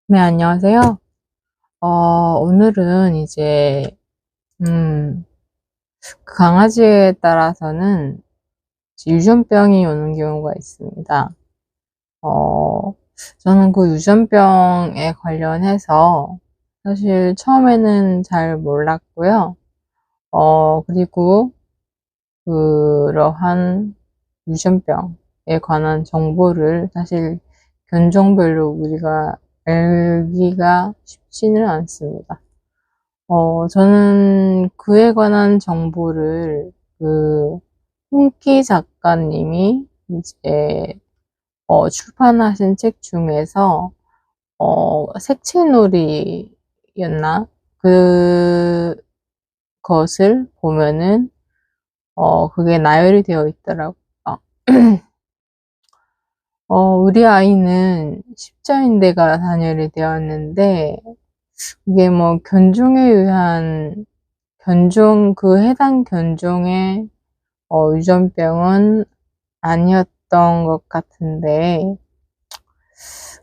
네, 안녕하세요. 오늘은 이제, 음, 그 강아지에 따라서는 유전병이 오는 경우가 있습니다. 어, 저는 그 유전병에 관련해서 사실 처음에는 잘 몰랐고요. 그리고 그러한 유전병에 관한 정보를 사실 견종별로 우리가 알기가 쉽지는 않습니다. 저는 그에 관한 정보를 홍기 작가님이 이제 출판하신 책 중에서 색채놀이였나? 그것을 보면은 그게 나열이 되어 있더라고요. 우리 아이는 십자인대가 단열이 되었는데 이게 뭐 견종에 의한 해당 견종의 유전병은 아니었던 것 같은데,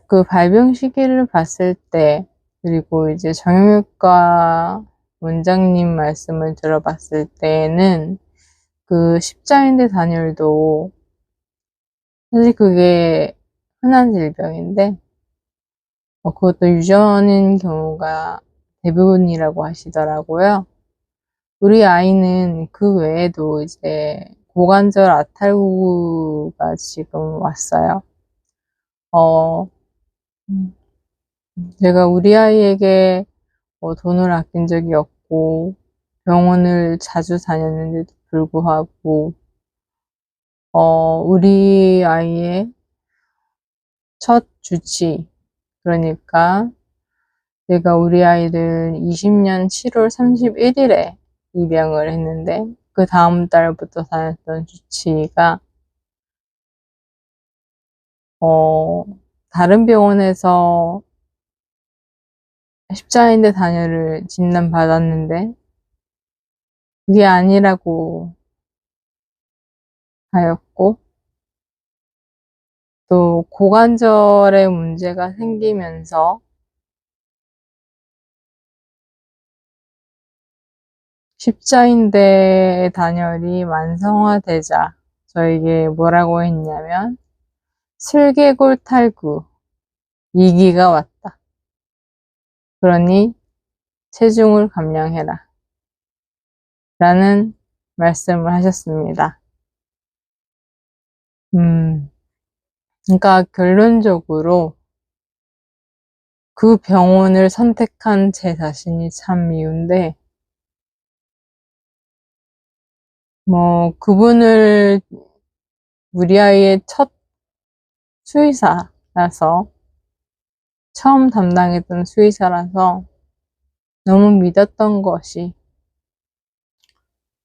그 발병 시기를 봤을 때, 그리고 이제 정형외과 원장님 말씀을 들어봤을 때는 그 십자인대 단열도 사실 그게 흔한 질병인데, 그것도 유전인 경우가 대부분이라고 하시더라고요. 우리 아이는 그 외에도 이제 고관절 아탈구가 지금 왔어요. 어, 음, 제가 우리 아이에게 돈을 아낀 적이 없고 병원을 자주 다녔는데도 불구하고 우리 아이의 첫 주치, 그러니까 제가 우리 아이를 20년 7월 31일에 입양을 했는데 그 다음 달부터 다녔던 주치의가 어, 다른 병원에서 십자인대 단열을 진단받았는데 그게 아니라고 하였고, 또 고관절에 문제가 생기면서 십자인대 단열이 만성화되자 저에게 뭐라고 했냐면 슬개골 탈구 2기가 왔다. 그러니 체중을 감량해라 라는 말씀을 하셨습니다. 그러니까 결론적으로 그 병원을 선택한 제 자신이 참 미운데, 뭐 그분을 우리 아이의 첫 수의사라서, 처음 담당했던 수의사라서 너무 믿었던 것이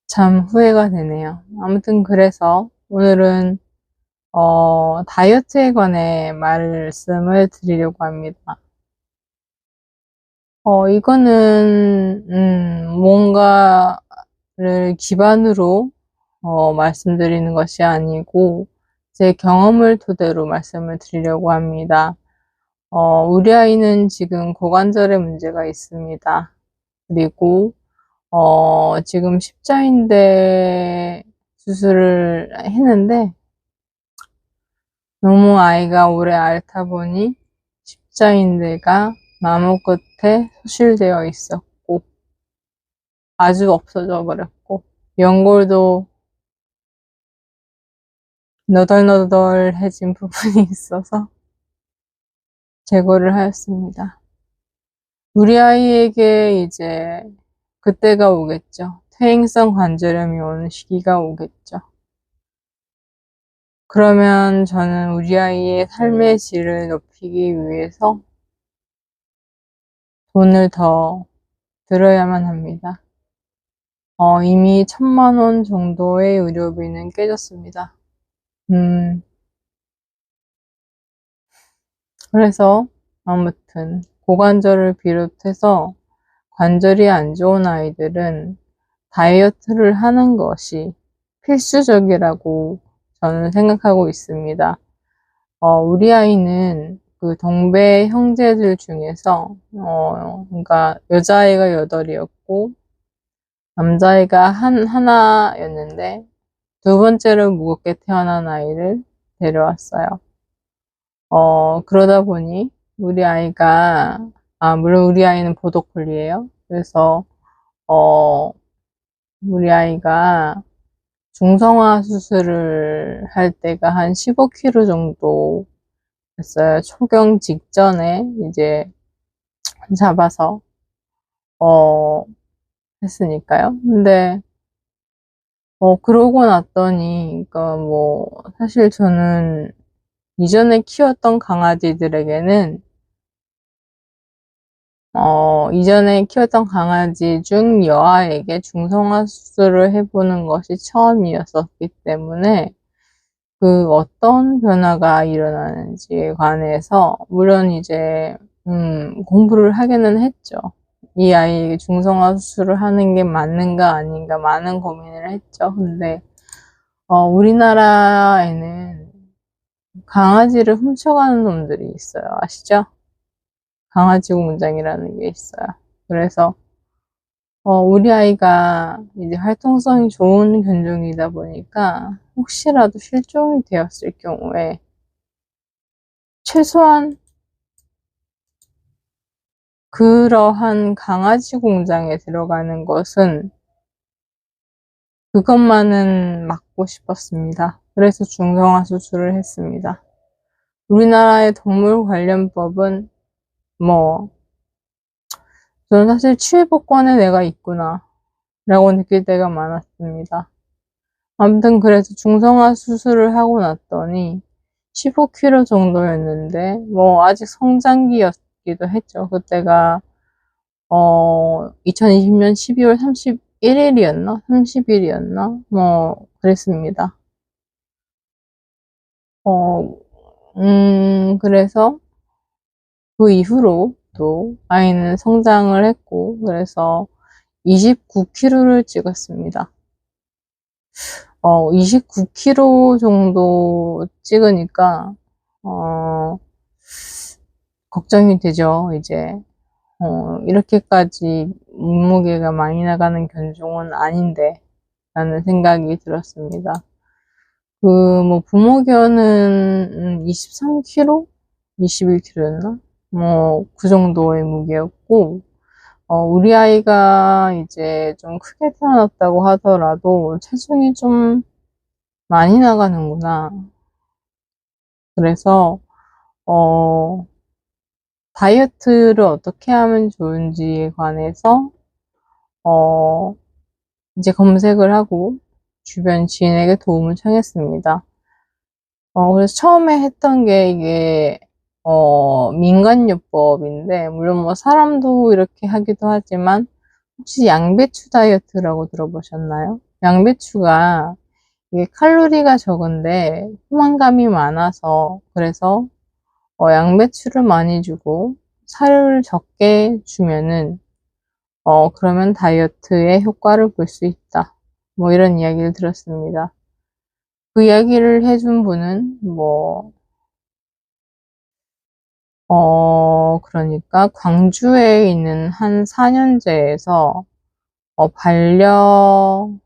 참 후회가 되네요. 아무튼 그래서 오늘은 다이어트에 관해 말씀을 드리려고 합니다. 이거는 뭔가를 기반으로 말씀드리는 것이 아니고 제 경험을 토대로 말씀을 드리려고 합니다. 우리 아이는 지금 고관절에 문제가 있습니다. 그리고 지금 십자인대 수술을 했는데 너무 아이가 오래 앓다 보니 십자인대가 나무 끝에 소실되어 있었고 아주 없어져 버렸고, 연골도 너덜너덜해진 부분이 있어서 제거를 하였습니다. 우리 아이에게 이제 그때가 오겠죠. 퇴행성 관절염이 오는 시기가 오겠죠. 그러면 저는 우리 아이의 삶의 질을 높이기 위해서 돈을 더 들어야만 합니다. 이미 1,000만 원 정도의 의료비는 깨졌습니다. 음, 그래서 아무튼 고관절을 비롯해서 관절이 안 좋은 아이들은 다이어트를 하는 것이 필수적이라고 저는 생각하고 있습니다. 우리 아이는 그 동배 형제들 중에서, 그러니까 여자아이가 8이었고, 남자아이가 하나였는데, 두 번째로 무겁게 태어난 아이를 데려왔어요. 그러다 보니, 물론 우리 아이는 보더콜리예요. 그래서, 어, 우리 아이가 중성화 수술을 할 때가 한 15kg 정도 됐어요. 초경 직전에 이제 잡아서, 어, 했으니까요. 근데, 그러고 났더니, 그니까 뭐, 사실 저는 이전에 키웠던 강아지들에게는, 이전에 키웠던 강아지 중 여아에게 중성화 수술을 해보는 것이 처음이었었기 때문에, 그 어떤 변화가 일어나는지에 관해서, 물론 이제, 공부를 하기는 했죠. 이 아이에게 중성화 수술을 하는 게 맞는가 아닌가 많은 고민을 했죠. 근데, 우리나라에는 강아지를 훔쳐가는 놈들이 있어요. 아시죠? 강아지 공장이라는 게 있어요. 그래서, 우리 아이가 이제 활동성이 좋은 견종이다 보니까 혹시라도 실종이 되었을 경우에 최소한 그러한 강아지 공장에 들어가는 것은 그것만은 막고 싶었습니다. 그래서 중성화 수술을 했습니다. 우리나라의 동물관련법은 뭐 저는 사실 치외법권에 내가 있구나 라고 느낄 때가 많았습니다. 아무튼 그래서 중성화 수술을 하고 났더니 15kg 정도였는데 뭐 아직 성장기였기도 했죠. 그때가 2020년 12월 31일이었나? 30일이었나? 뭐 그랬습니다. 그래서 그 이후로 또 아이는 성장을 했고 그래서 29kg를 찍었습니다. 29kg 정도 찍으니까, 걱정이 되죠, 이제. 이렇게까지 몸무게가 많이 나가는 견종은 아닌데, 라는 생각이 들었습니다. 뭐, 부모견은 23kg? 21kg였나? 뭐, 그 정도의 무게였고, 우리 아이가 이제 좀 크게 태어났다고 하더라도 체중이 좀 많이 나가는구나. 그래서, 다이어트를 어떻게 하면 좋은지에 관해서, 어, 이제 검색을 하고 주변 지인에게 도움을 청했습니다. 그래서 처음에 했던 게 이게, 민간요법인데, 물론 뭐 사람도 이렇게 하기도 하지만, 혹시 양배추 다이어트라고 들어보셨나요? 양배추가 이게 칼로리가 적은데 포만감이 많아서 그래서 양배추를 많이 주고 살을 적게 주면은 그러면 다이어트에 효과를 볼 수 있다. 뭐 이런 이야기를 들었습니다. 그 이야기를 해준 분은 뭐 그러니까 광주에 있는 한 4년제에서 반려견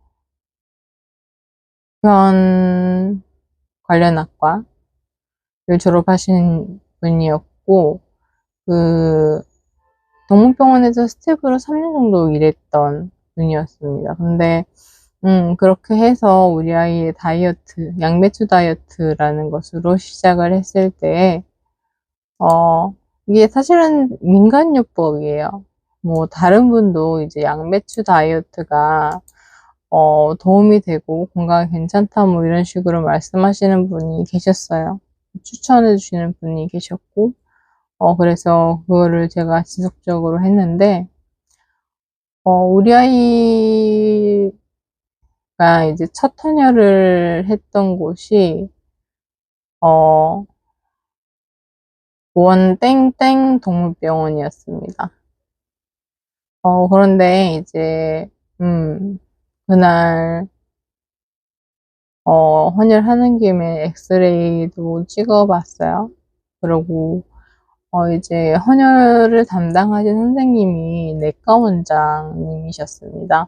관련 학과를 졸업하신 분이었고 그 동물병원에서 스텝으로 3년 정도 일했던 분이었습니다. 근데 그렇게 해서 우리 아이의 다이어트, 양배추 다이어트라는 것으로 시작을 했을 때 이게 사실은 민간요법이에요. 뭐 다른 분도 이제 양배추 다이어트가 도움이 되고 건강에 괜찮다 뭐 이런 식으로 말씀하시는 분이 계셨어요. 추천해 주시는 분이 계셨고 그래서 그거를 제가 지속적으로 했는데 우리 아이가 이제 첫 헌혈을 했던 곳이 원 땡땡 동물병원이었습니다. 그런데 이제 그날 헌혈하는 김에 엑스레이도 찍어봤어요. 그리고 이제 헌혈을 담당하신 선생님이 내과 원장님이셨습니다.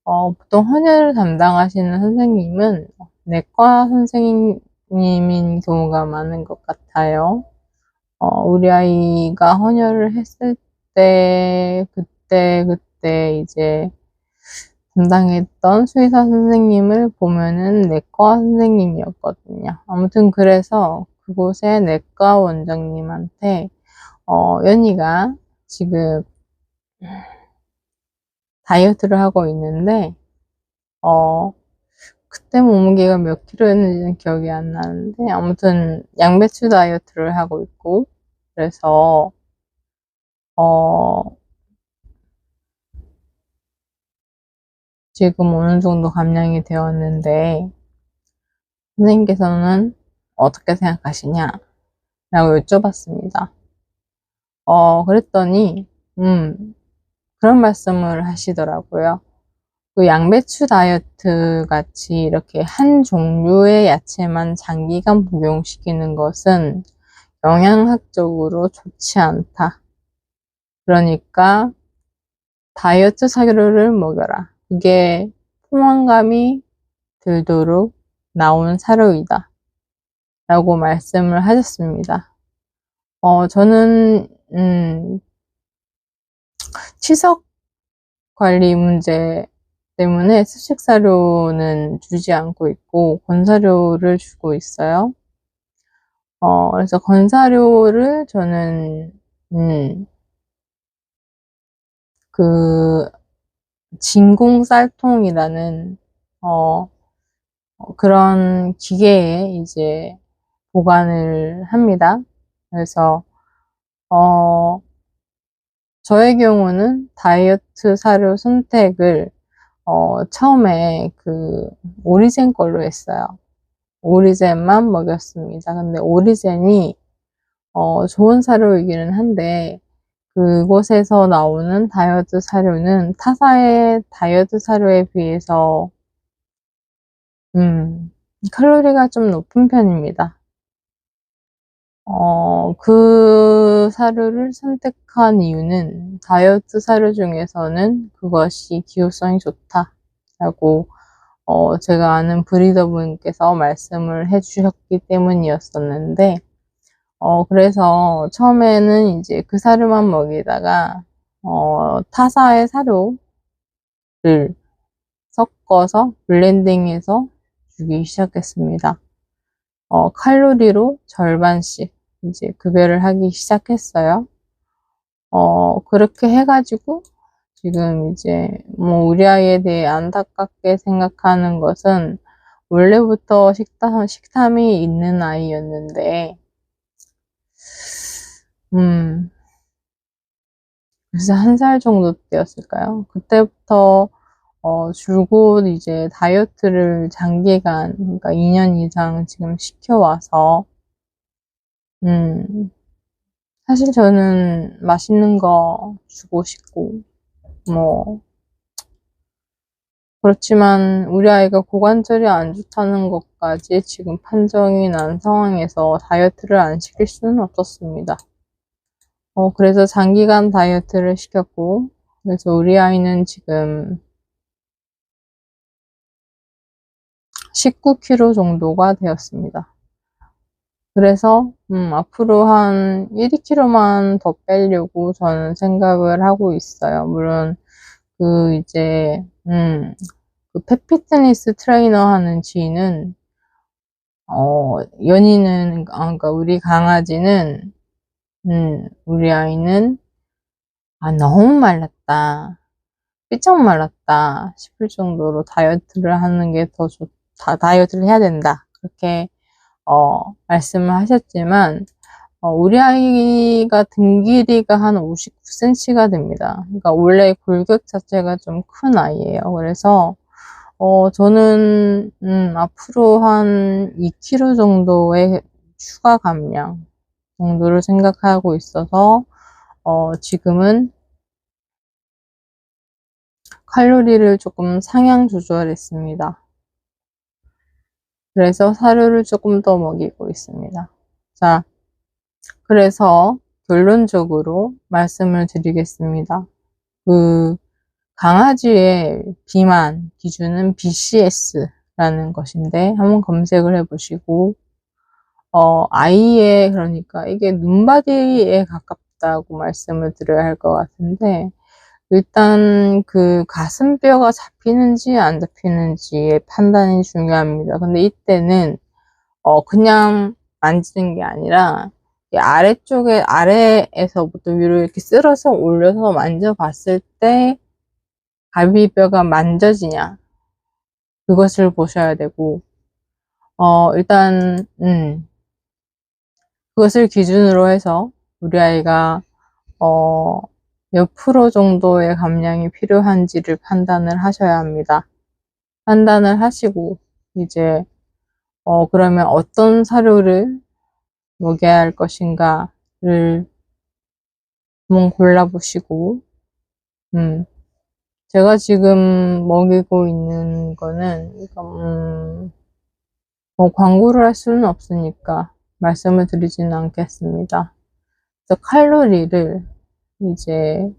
보통 헌혈을 담당하시는 선생님은 내과 선생님인 경우가 많은 것 같아요. 우리 아이가 헌혈을 했을 때, 그때 이제 담당했던 수의사 선생님을 보면은 내과 선생님이었거든요. 아무튼 그래서 그곳의 내과 원장님한테, 연희가 지금 다이어트를 하고 있는데, 그때 몸무게가 몇 킬로였는지는 기억이 안 나는데, 아무튼 양배추 다이어트를 하고 있고, 그래서, 지금 어느 정도 감량이 되었는데, 선생님께서는 어떻게 생각하시냐? 라고 여쭤봤습니다. 그랬더니, 그런 말씀을 하시더라고요. 그 양배추 다이어트 같이 이렇게 한 종류의 야채만 장기간 복용시키는 것은 영양학적으로 좋지 않다. 그러니까 다이어트 사료를 먹여라. 그게 포만감이 들도록 나온 사료이다. 라고 말씀을 하셨습니다. 저는, 치석 관리 문제 때문에 수식 사료는 주지 않고 있고, 건사료를 주고 있어요. 그래서 건사료를 저는, 그, 진공쌀통이라는, 그런 기계에 이제 보관을 합니다. 그래서, 저의 경우는 다이어트 사료 선택을, 처음에 그, 오리젠 걸로 했어요. 오리젠만 먹였습니다. 근데 오리젠이, 좋은 사료이기는 한데, 그곳에서 나오는 다이어트 사료는 타사의 다이어트 사료에 비해서, 칼로리가 좀 높은 편입니다. 그 사료를 선택한 이유는 다이어트 사료 중에서는 그것이 기호성이 좋다라고 제가 아는 브리더분께서 말씀을 해주셨기 때문이었었는데, 그래서 처음에는 이제 그 사료만 먹이다가, 타사의 사료를 섞어서 블렌딩해서 주기 시작했습니다. 칼로리로 절반씩 이제 급여를 하기 시작했어요. 그렇게 해가지고 지금 이제 뭐 우리 아이에 대해 안타깝게 생각하는 것은 원래부터 식탐이 있는 아이였는데, 그래서 1살 정도 때였을까요? 그때부터 줄곧 이제 다이어트를 장기간, 그러니까 2년 이상 지금 시켜와서, 사실 저는 맛있는 거 주고 싶고, 뭐, 그렇지만 우리 아이가 고관절이 안 좋다는 것까지 지금 판정이 난 상황에서 다이어트를 안 시킬 수는 없었습니다. 그래서 장기간 다이어트를 시켰고, 그래서 우리 아이는 지금 19kg 정도가 되었습니다. 그래서 앞으로 한 1~2kg만 더 빼려고 저는 생각을 하고 있어요. 물론 그 이제 그 펫피트니스 트레이너 하는 지인은 연희는, 그러니까 우리 강아지는, 우리 아이는 너무 말랐다, 삐쩍 말랐다 싶을 정도로 다이어트를 하는 게 더 좋다, 다이어트를 해야 된다, 그렇게 말씀을 하셨지만, 우리 아이가 등 길이가 한 59cm가 됩니다. 그러니까 원래 골격 자체가 좀 큰 아이예요. 그래서 저는 앞으로 한 2kg 정도의 추가 감량 정도를 생각하고 있어서 지금은 칼로리를 조금 상향 조절했습니다. 그래서 사료를 조금 더 먹이고 있습니다. 자, 그래서 결론적으로 말씀을 드리겠습니다. 강아지의 비만 기준은 BCS라는 것인데, 한번 검색을 해보시고, 아이의, 그러니까 이게 눈바디에 가깝다고 말씀을 드려야 할 것 같은데, 일단 가슴뼈가 잡히는지 안 잡히는지의 판단이 중요합니다. 근데 이때는 그냥 만지는 게 아니라 아래에서부터 위로 이렇게 쓸어서 올려서 만져봤을 때 갈비뼈가 만져지냐, 그것을 보셔야 되고, 일단 그것을 기준으로 해서 우리 아이가 몇 프로 정도의 감량이 필요한지를 판단을 하셔야 합니다. 판단을 하시고 이제 그러면 어떤 사료를 먹여야 할 것인가를 한번 골라보시고, 제가 지금 먹이고 있는 거는 광고를 할 수는 없으니까 말씀을 드리지는 않겠습니다. 그래서 칼로리를 이제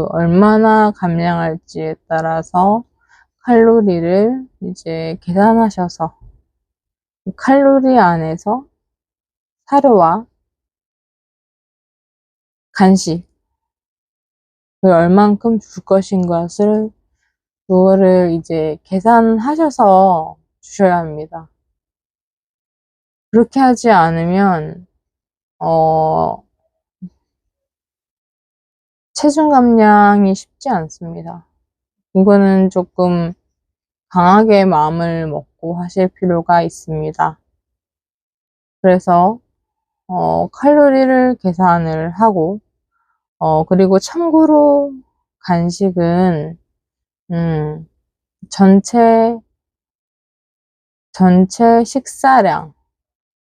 얼마나 감량할지에 따라서 칼로리를 이제 계산하셔서 칼로리 안에서 사료와 간식, 얼만큼 줄 것인 것을, 그거를 이제 계산하셔서 주셔야 합니다. 그렇게 하지 않으면, 체중 감량이 쉽지 않습니다. 이거는 조금 강하게 마음을 먹고 하실 필요가 있습니다. 그래서, 칼로리를 계산을 하고, 그리고 참고로 간식은, 전체 식사량,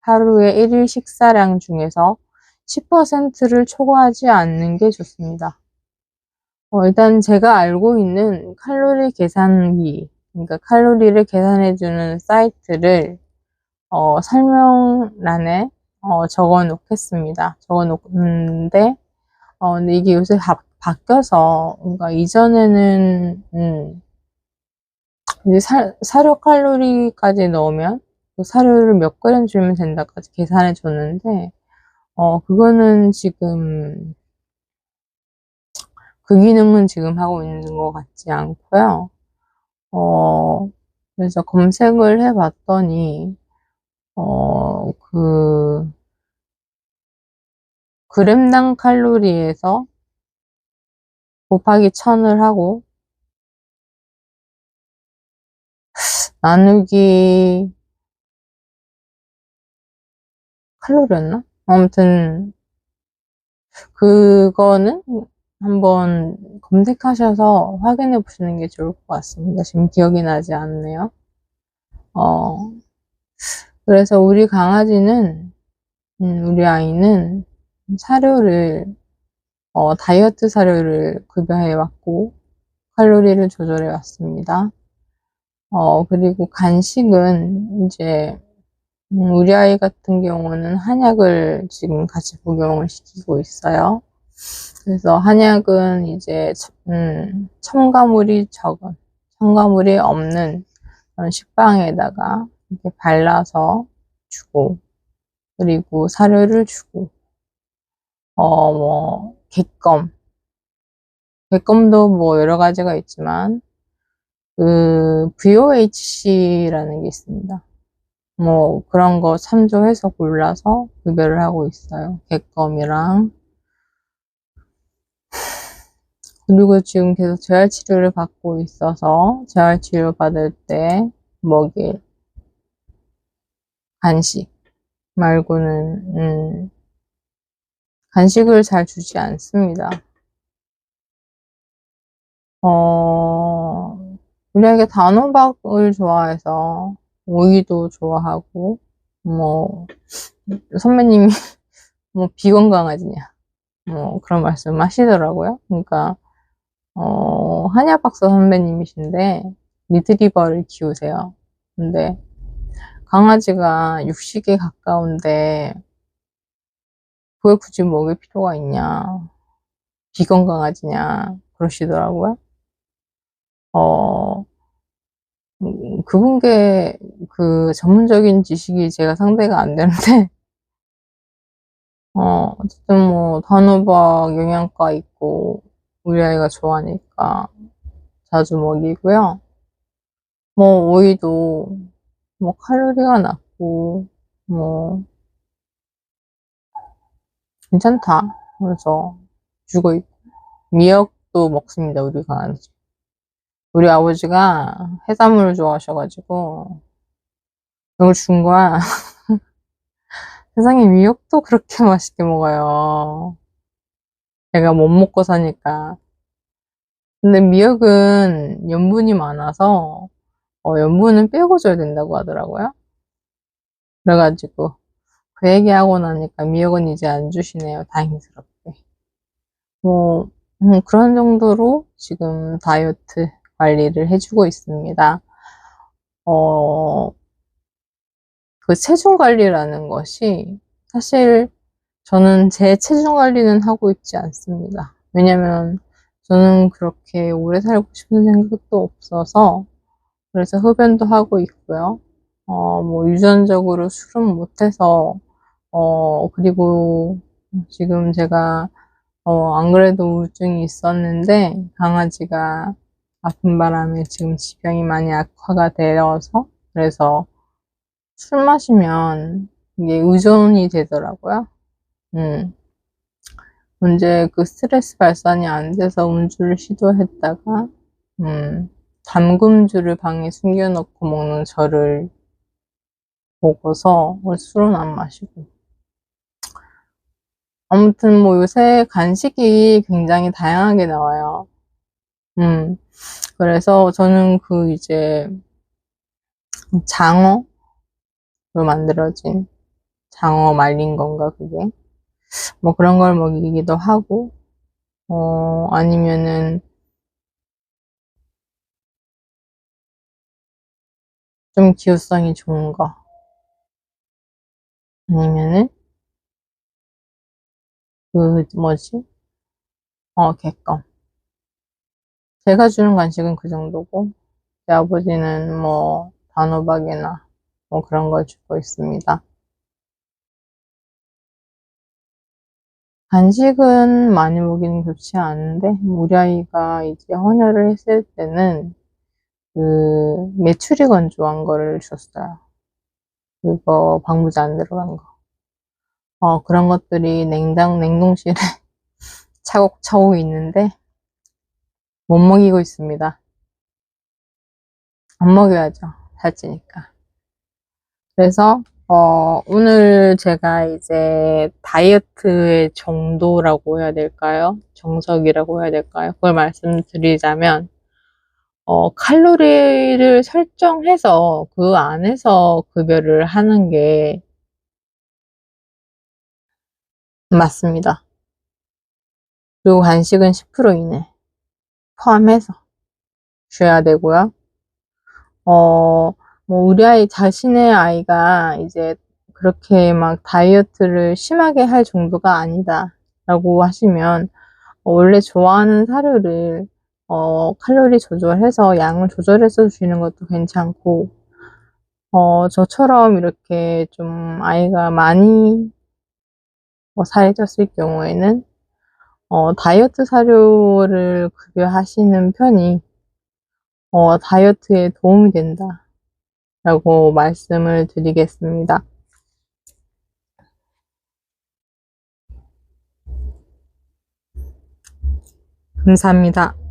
하루에 1일 식사량 중에서 10%를 초과하지 않는 게 좋습니다. 일단 제가 알고 있는 칼로리 계산기, 그러니까 칼로리를 계산해주는 사이트를 설명란에 적어 놓겠습니다. 적어 놓는데, 근데 이게 요새 바뀌어서, 그러니까 이전에는 이제 사료 칼로리까지 넣으면 사료를 몇 그램 주면 된다까지 계산해 줬는데, 그거는 지금 그 기능은 지금 하고 있는 것 같지 않고요. 그래서 검색을 해봤더니 그램당 칼로리에서 곱하기 1000을 하고 나누기 칼로리였나? 아무튼 그거는 한번 검색하셔서 확인해 보시는 게 좋을 것 같습니다. 지금 기억이 나지 않네요. 그래서 우리 강아지는, 우리 아이는 사료를, 다이어트 사료를 급여해 왔고, 칼로리를 조절해 왔습니다. 그리고 간식은 이제, 우리 아이 같은 경우는 한약을 지금 같이 복용을 시키고 있어요. 그래서 한약은 이제 첨가물이 없는 그런 식빵에다가 이렇게 발라서 주고, 그리고 사료를 주고, 객검도 뭐 여러 가지가 있지만 VOHC라는 게 있습니다. 뭐 그런 거 참조해서 골라서 구별을 하고 있어요. 객검이랑. 그리고 지금 계속 재활치료를 받고 있어서 재활치료 받을 때 먹일 간식 말고는 간식을 잘 주지 않습니다. 우리 아이가 단호박을 좋아해서 오이도 좋아하고, 선배님이 비건 강아지냐, 그런 말씀 하시더라고요. 그러니까 한약 박사 선배님이신데 리트리버를 키우세요. 근데 강아지가 육식에 가까운데 그걸 굳이 먹일 필요가 있냐. 비건 강아지냐. 그러시더라고요. 그분께 그 전문적인 지식이 제가 상대가 안 되는데, 어쨌든 뭐, 단호박 영양가 있고, 우리 아이가 좋아하니까 자주 먹이고요. 뭐, 오이도, 뭐, 칼로리가 낮고, 뭐, 괜찮다. 그래서 주고 있고, 미역도 먹습니다, 우리 강아지. 우리 아버지가 해산물을 좋아하셔가지고, 이걸 준 거야. 세상에 미역도 그렇게 맛있게 먹어요. 제가 못 먹고 사니까. 근데 미역은 염분이 많아서, 염분은 빼고 줘야 된다고 하더라고요. 그래가지고, 그 얘기하고 나니까 미역은 이제 안 주시네요. 다행스럽게. 뭐, 그런 정도로 지금 다이어트 관리를 해주고 있습니다. 어, 그 체중 관리라는 것이 사실 저는 제 체중 관리는 하고 있지 않습니다. 왜냐면 저는 그렇게 오래 살고 싶은 생각도 없어서 그래서 흡연도 하고 있고요. 뭐 유전적으로 술은 못해서 그리고 지금 제가 안 그래도 우울증이 있었는데 강아지가 아픈 바람에 지금 지병이 많이 악화가 되어서 그래서 술 마시면 이게 의존이 되더라고요. 음. 문제 그 스트레스 발산이 안 돼서 음주를 시도했다가 담금주를 방에 숨겨놓고 먹는 저를 보고서 술은 안 마시고 아무튼 뭐 요새 간식이 굉장히 다양하게 나와요. 그래서 저는 그 이제 장어로 만들어진 장어 말린 건가 그게 뭐 그런 걸 먹이기도 하고 아니면은 좀 기호성이 좋은 거 아니면은 그 뭐지 개껌 제가 주는 간식은 그 정도고 제 아버지는 뭐 단호박이나 뭐 그런 걸 주고 있습니다. 간식은 많이 먹이는 좋지 않은데 우리 아이가 이제 헌혈을 했을 때는 그 메추리 건조한 거를 줬어요. 그거 방부제 안 들어간 거. 그런 것들이 냉동실에 차곡차곡 있는데 못 먹이고 있습니다. 안 먹여야죠. 살찌니까. 그래서 오늘 제가 이제 다이어트의 정도라고 해야 될까요? 정석이라고 해야 될까요? 그걸 말씀드리자면 칼로리를 설정해서 그 안에서 급여를 하는 게 맞습니다. 그리고 간식은 10% 이내 포함해서 줘야 되고요. 뭐 우리 아이 자신의 아이가 이제 그렇게 막 다이어트를 심하게 할 정도가 아니다 라고 하시면 원래 좋아하는 사료를 칼로리 조절해서 양을 조절해서 주시는 것도 괜찮고 저처럼 이렇게 좀 아이가 많이 살이 쪘을 경우에는 다이어트 사료를 급여하시는 편이 다이어트에 도움이 된다 라고 말씀을 드리겠습니다. 감사합니다.